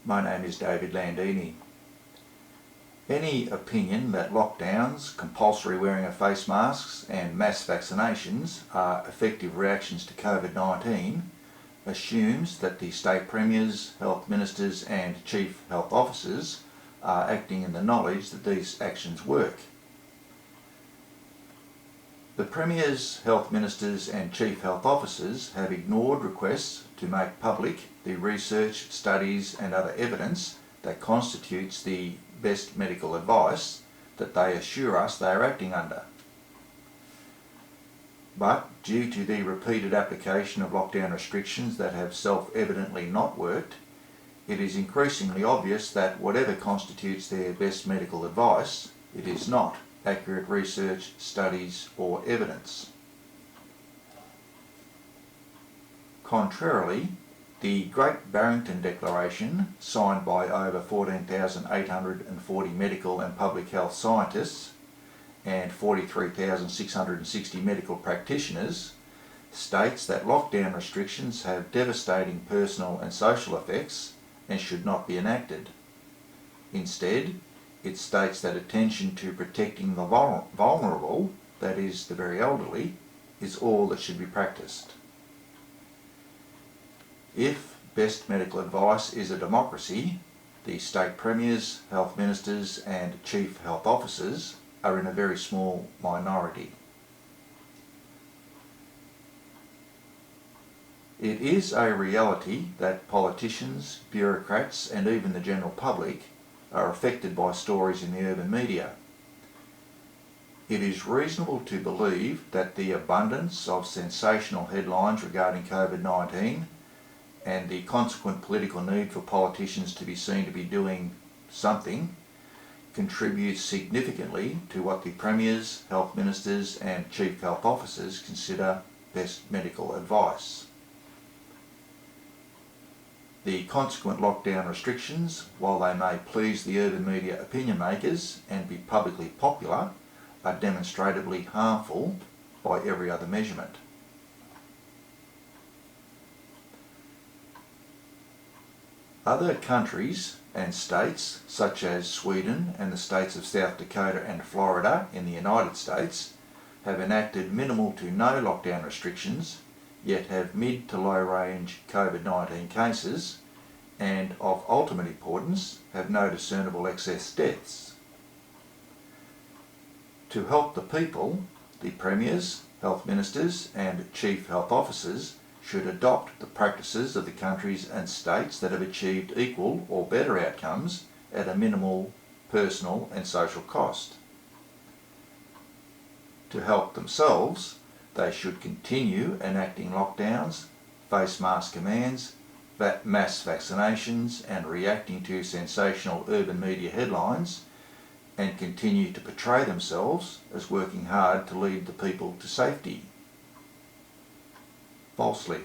My name is David Landini. Any opinion that lockdowns, compulsory wearing of face masks and mass vaccinations are effective reactions to COVID-19 assumes that the state premiers, health ministers and chief health officers are acting in the knowledge that these actions work. The premiers, health ministers and chief health officers have ignored requests to make public the research, studies and other evidence that constitutes the best medical advice that they assure us they are acting under. But due to the repeated application of lockdown restrictions that have self-evidently not worked, it is increasingly obvious that whatever constitutes their best medical advice, it is not accurate research, studies or evidence. Contrarily, the Great Barrington Declaration, signed by over 14,840 medical and public health scientists and 43,660 medical practitioners, states that lockdown restrictions have devastating personal and social effects and should not be enacted. Instead, it states that attention to protecting the vulnerable, that is, the very elderly, is all that should be practiced. If best medical advice is a democracy, the state premiers, health ministers and chief health officers are in a very small minority. It is a reality that politicians, bureaucrats and even the general public are affected by stories in the urban media. It is reasonable to believe that the abundance of sensational headlines regarding COVID-19 and the consequent political need for politicians to be seen to be doing something contributes significantly to what the premiers, health ministers and chief health officers consider best medical advice. The consequent lockdown restrictions, while they may please the urban media opinion makers and be publicly popular, are demonstrably harmful by every other measurement. Other countries and states, such as Sweden and the states of South Dakota and Florida in the United States, have enacted minimal to no lockdown restrictions, yet have mid to low range COVID-19 cases and, of ultimate importance, have no discernible excess deaths. To help the people, the premiers, health ministers and chief health officers should adopt the practices of the countries and states that have achieved equal or better outcomes at a minimal personal and social cost. To help themselves, they should continue enacting lockdowns, face mask commands, mass vaccinations and reacting to sensational urban media headlines, and continue to portray themselves as working hard to lead the people to safety. Falsely.